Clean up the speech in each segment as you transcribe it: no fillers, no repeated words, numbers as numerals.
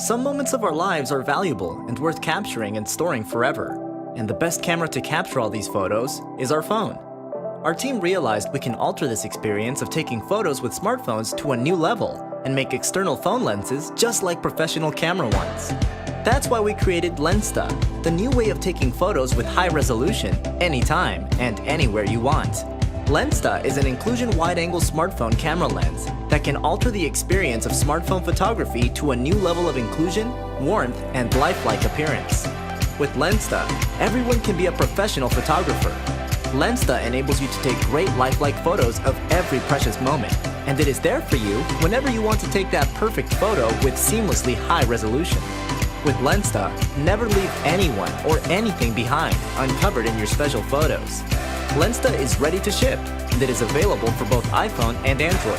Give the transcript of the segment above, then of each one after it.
Some moments of our lives are valuable and worth capturing and storing forever. And the best camera to capture all these photos is our phone. Our team realized we can alter this experience of taking photos with smartphones to a new level and make external phone lenses just like professional camera ones. That's why we created Lensta, the new way of taking photos with high resolution, anytime and anywhere you want. Lensta is an inclusion wide-angle smartphone camera lens that can alter the experience of smartphone photography to a new level of inclusion, warmth, and lifelike appearance. With Lensta, everyone can be a professional photographer. Lensta enables you to take great lifelike photos of every precious moment, and it is there for you whenever you want to take that perfect photo with seamlessly high resolution. With Lensta, never leave anyone or anything behind uncovered in your special photos. Lensta is ready to ship, and it is available for both iPhone and Android.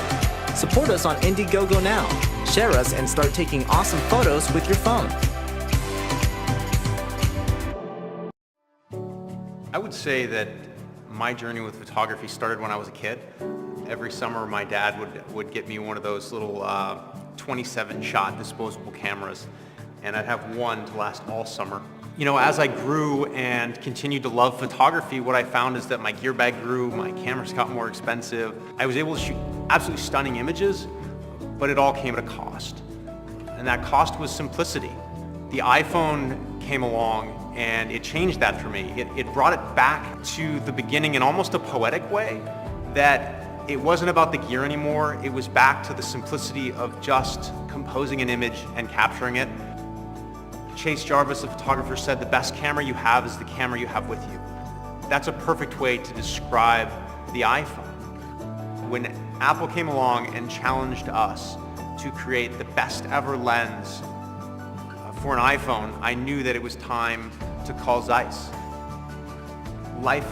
Support us on Indiegogo now. Share us and start taking awesome photos with your phone. I would say that my journey with photography started when I was a kid. Every summer my dad would get me one of those little 27-shot disposable cameras, and I'd have one to last all summer. You know, as I grew and continued to love photography, what I found is that my gear bag grew, my cameras got more expensive. I was able to shoot absolutely stunning images, but it all came at a cost. And that cost was simplicity. The iPhone came along and it changed that for me. It brought it back to the beginning in almost a poetic way, that it wasn't about the gear anymore. It was back to the simplicity of just composing an image and capturing it. Chase Jarvis, the photographer, said the best camera you have is the camera you have with you. That's a perfect way to describe the iPhone. When Apple came along and challenged us to create the best ever lens for an iPhone, I knew that it was time to call Zeiss. Life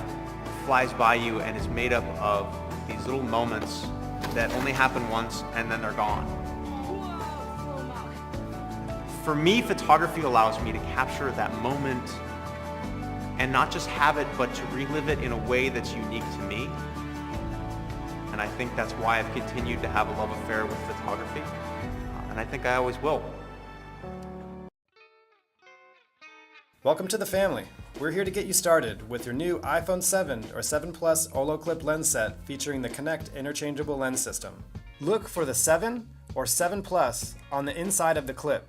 flies by you and is made up of these little moments that only happen once and then they're gone. For me, photography allows me to capture that moment and not just have it, but to relive it in a way that's unique to me. And I think that's why I've continued to have a love affair with photography, and I think I always will. Welcome to the family. We're here to get you started with your new iPhone 7 or 7 Plus Olloclip lens set featuring the Connect interchangeable lens system. Look for the 7 or 7 Plus on the inside of the clip.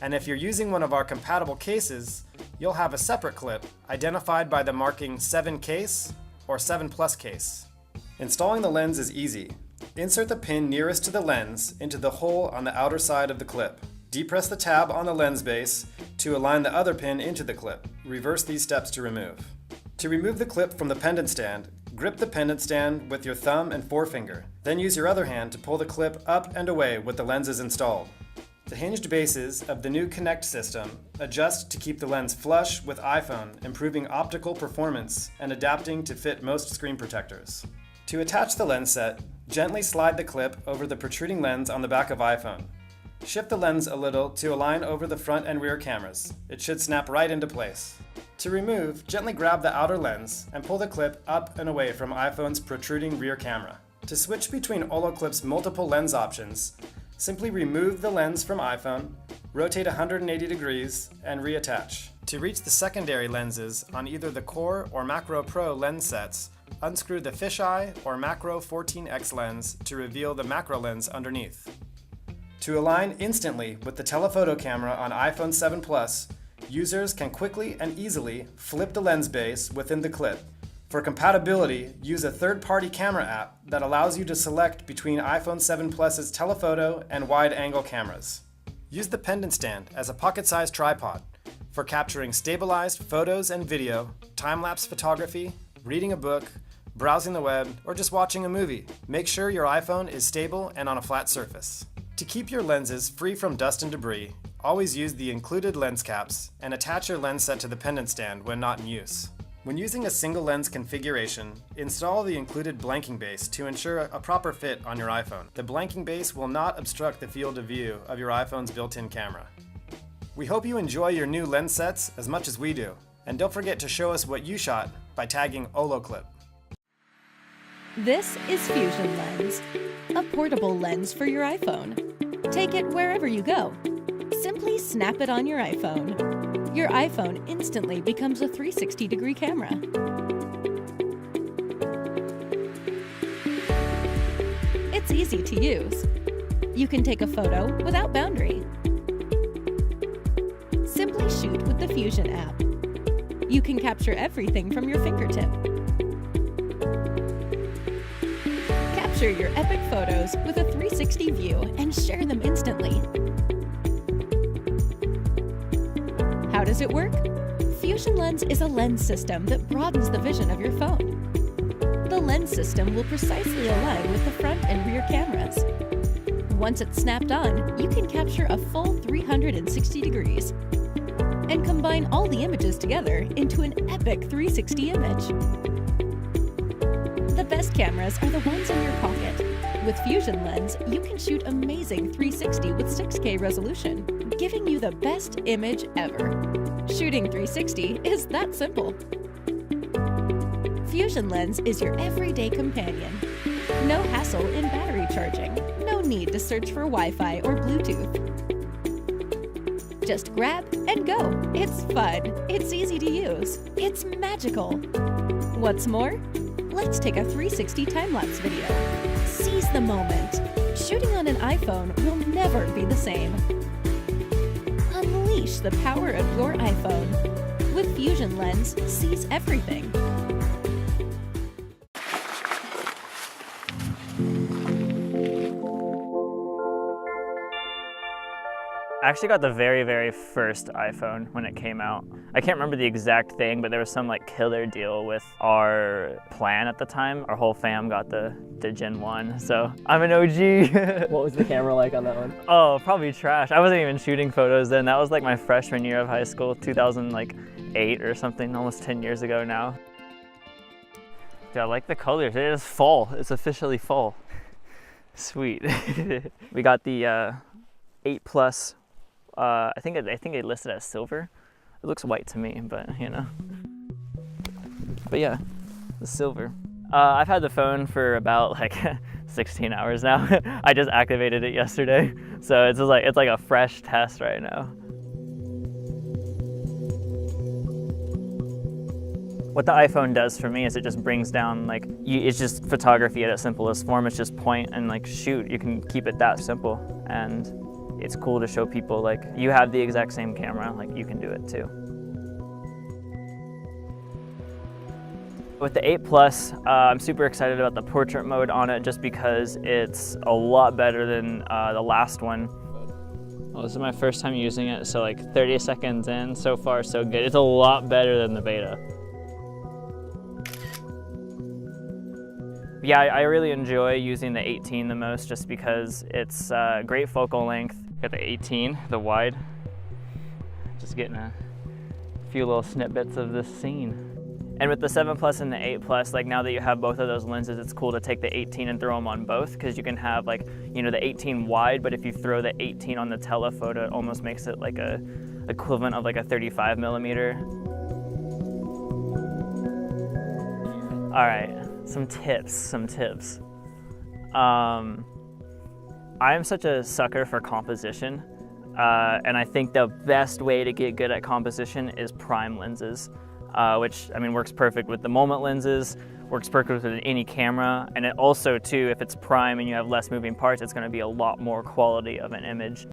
And if you're using one of our compatible cases, you'll have a separate clip identified by the marking 7 case or 7 Plus case. Installing the lens is easy. Insert the pin nearest to the lens into the hole on the outer side of the clip. Depress the tab on the lens base to align the other pin into the clip. Reverse these steps to remove. To remove the clip from the pendant stand, grip the pendant stand with your thumb and forefinger. Then use your other hand to pull the clip up and away with the lenses installed. The hinged bases of the new Connect system adjust to keep the lens flush with iPhone, improving optical performance and adapting to fit most screen protectors. To attach the lens set, gently slide the clip over the protruding lens on the back of iPhone. Shift the lens a little to align over the front and rear cameras. It should snap right into place. To remove, gently grab the outer lens and pull the clip up and away from iPhone's protruding rear camera. To switch between Olloclip's multiple lens options, simply remove the lens from iPhone, rotate 180 degrees, and reattach. To reach the secondary lenses on either the Core or Macro Pro lens sets, unscrew the fisheye or Macro 14X lens to reveal the macro lens underneath. To align instantly with the telephoto camera on iPhone 7 Plus, users can quickly and easily flip the lens base within the clip. For compatibility, use a third-party camera app that allows you to select between iPhone 7 Plus's telephoto and wide-angle cameras. Use the pendant stand as a pocket-sized tripod for capturing stabilized photos and video, time-lapse photography, reading a book, browsing the web, or just watching a movie. Make sure your iPhone is stable and on a flat surface. To keep your lenses free from dust and debris, always use the included lens caps and attach your lens set to the pendant stand when not in use. When using a single lens configuration, install the included blanking base to ensure a proper fit on your iPhone. The blanking base will not obstruct the field of view of your iPhone's built-in camera. We hope you enjoy your new lens sets as much as we do, and don't forget to show us what you shot by tagging Olloclip. This is Fusion Lens, a portable lens for your iPhone. Take it wherever you go. Simply snap it on your iPhone. Your iPhone instantly becomes a 360-degree camera. It's easy to use. You can take a photo without boundary. Simply shoot with the Fusion app. You can capture everything from your fingertip. Capture your epic photos with a 360 view and share them instantly. How does it work? Fusion Lens is a lens system that broadens the vision of your phone. The lens system will precisely align with the front and rear cameras. Once it's snapped on, you can capture a full 360 degrees and combine all the images together into an epic 360 image. The best cameras are the ones in your pocket. With Fusion Lens, you can shoot amazing 360 with 6K resolution, giving you the best image ever. Shooting 360 is that simple. Fusion Lens is your everyday companion. No hassle in battery charging. No need to search for Wi-Fi or Bluetooth. Just grab and go. It's fun. It's easy to use. It's magical. What's more? Let's take a 360 time-lapse video. Seize the moment. Shooting on an iPhone will never be the same. Unleash the power of your iPhone. With Fusion Lens, seize everything. I actually got the very first iPhone when it came out. I can't remember the exact thing, but there was some like killer deal with our plan at the time. Our whole fam got the Gen 1, so I'm an OG. What was the camera like on that one? Oh, probably trash. I wasn't even shooting photos then. That was like my freshman year of high school, 2008 or something, almost 10 years ago now. Dude, I like the colors. It is fall. It's officially fall. Sweet. We got the 8 Plus. I think it listed as silver. It looks white to me, but you know. But yeah, the silver. I've had the phone for about like 16 hours now. I just activated it yesterday, so it's like a fresh test right now. What the iPhone does for me is it just brings down like it's just photography at its simplest form. It's just point and like shoot. You can keep it that simple, and it's cool to show people like you have the exact same camera, like you can do it too. With the 8 Plus, I'm super excited about the portrait mode on it just because it's a lot better than the last one. Well, this is my first time using it, so like 30 seconds in, so far so good. It's a lot better than the beta. Yeah, I really enjoy using the 18 the most just because it's great focal length. Got the 18, the wide. Just getting a few little snippets of this scene. And with the 7 Plus and the 8 Plus, like now that you have both of those lenses, it's cool to take the 18 and throw them on both because you can have like, you know, the 18 wide, but if you throw the 18 on the telephoto, it almost makes it like a equivalent of like a 35 millimeter. All right, some tips. I'm such a sucker for composition, and I think the best way to get good at composition is prime lenses. Which, I mean, works perfect with the moment lenses, works perfect with any camera, and it also, too, if it's prime and you have less moving parts, it's going to be a lot more quality of an image.